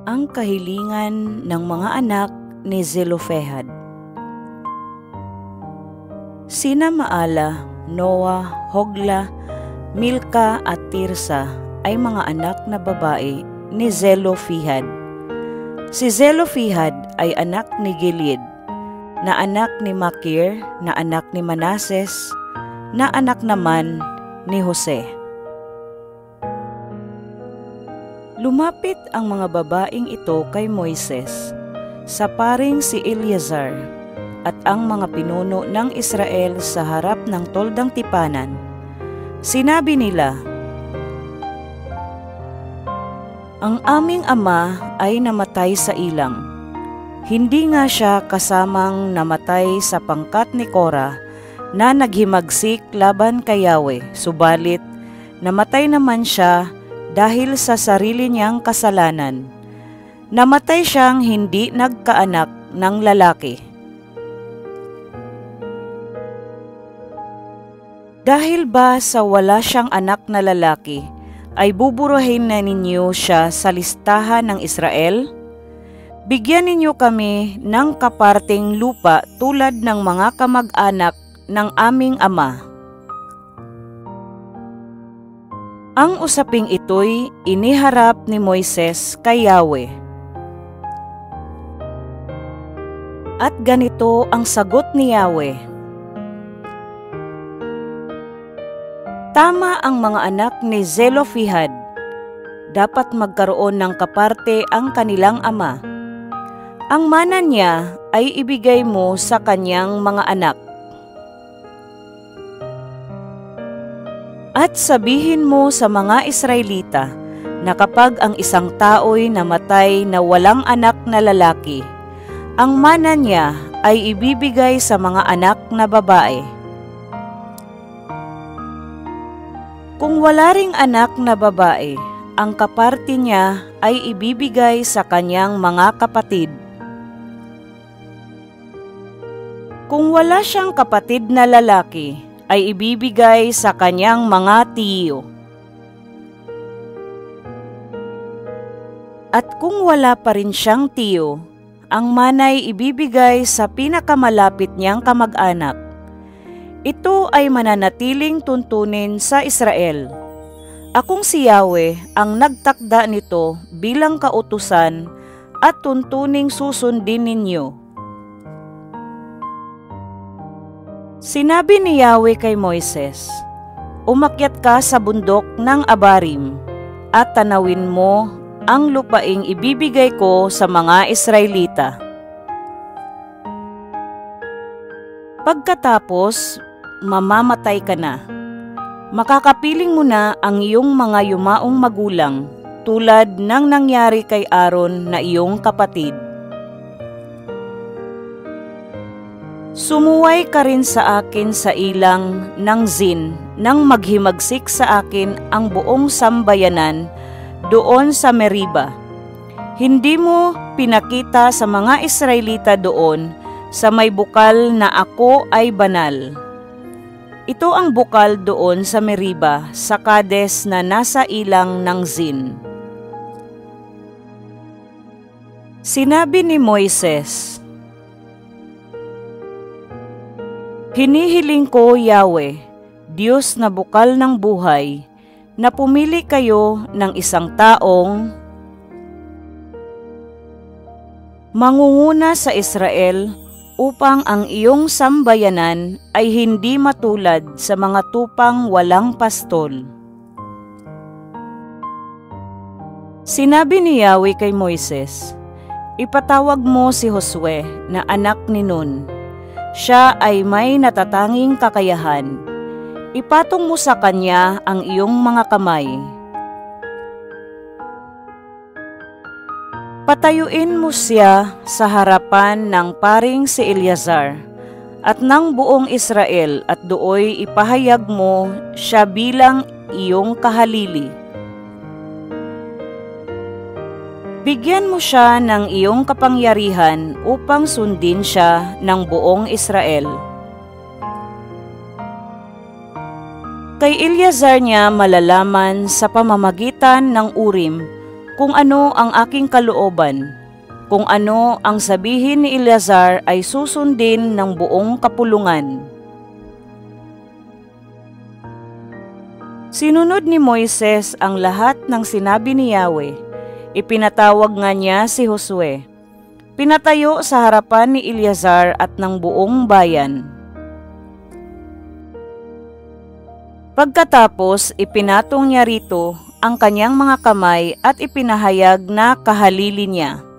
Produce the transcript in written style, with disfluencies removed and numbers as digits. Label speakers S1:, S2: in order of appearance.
S1: Ang kahilingan ng mga anak ni Zelofehad. Sina Maala, Noah, Hogla, Milka at Tirsa ay mga anak na babae ni Zelofehad. Si Zelofehad ay anak ni Gilead, na anak ni Makir, na anak ni Manases, na anak naman ni Jose. Lumapit ang mga babaeng ito kay Moises, sa paring si Eleazar, at ang mga pinuno ng Israel sa harap ng toldang tipanan. Sinabi nila, "Ang aming ama ay namatay sa ilang. Hindi nga siya kasamang namatay sa pangkat ni Korah na naghimagsik laban kay Yahweh, subalit namatay naman siya dahil sa sarili niyang kasalanan. Namatay siyang hindi nagkaanak ng lalaki. Dahil ba sa wala siyang anak na lalaki, ay buburuhin na ninyo siya sa listahan ng Israel? Bigyan ninyo kami ng kaparteng lupa tulad ng mga kamag-anak ng aming ama." Ang usaping ito'y iniharap ni Moises kay Yahweh. At ganito ang sagot ni Yahweh, "Tama ang mga anak ni Zelofehad. Dapat magkaroon ng kaparte ang kanilang ama. Ang mana niya ay ibigay mo sa kanyang mga anak. At sabihin mo sa mga Israelita na kapag ang isang tao'y namatay na walang anak na lalaki, ang mana niya ay ibibigay sa mga anak na babae. Kung wala ring anak na babae, ang kaparte niya ay ibibigay sa kanyang mga kapatid. Kung wala siyang kapatid na lalaki, ay ibibigay sa kanyang mga tiyo. At kung wala pa rin siyang tiyo, ang manay ibibigay sa pinakamalapit niyang kamag-anak. Ito ay mananatiling tuntunin sa Israel. Akong si Yahweh ang nagtakda nito bilang kautusan at tuntuning susundin ninyo." Sinabi ni Yahweh kay Moises, "Umakyat ka sa bundok ng Abarim at tanawin mo ang lupaing ibibigay ko sa mga Israelita. Pagkatapos, mamamatay ka na. Makakapiling mo na ang iyong mga yumaong magulang tulad ng nangyari kay Aaron na iyong kapatid. Sumuway ka rin sa akin sa ilang ng Zin nang maghimagsik sa akin ang buong sambayanan doon sa Meriba. Hindi mo pinakita sa mga Israelita doon sa may bukal na ako ay banal. Ito ang bukal doon sa Meriba sa Kades na nasa ilang ng Zin." Sinabi ni Moises, "Hinihiling ko, Yahweh, Diyos na bukal ng buhay, na pumili kayo ng isang taong mangunguna sa Israel upang ang iyong sambayanan ay hindi matulad sa mga tupang walang pastol." Sinabi ni Yahweh kay Moises, "Ipatawag mo si Josue na anak ni Nun. Siya ay may natatanging kakayahan. Ipatong mo sa kanya ang iyong mga kamay. Patayuin mo siya sa harapan ng paring si Eleazar at ng buong Israel at dooy ipahayag mo siya bilang iyong kahalili. Bigyan mo siya ng iyong kapangyarihan upang sundin siya ng buong Israel. Kay Eleazar niya malalaman sa pamamagitan ng Urim kung ano ang aking kalooban. Kung ano ang sabihin ni Eleazar ay susundin ng buong kapulungan. Sinunod ni Moises ang lahat ng sinabi ni Yahweh. Ipinatawag nga niya si Josue. Pinatayo sa harapan ni Eleazar at ng buong bayan. Pagkatapos, ipinatong niya rito ang kanyang mga kamay at ipinahayag na kahalili niya.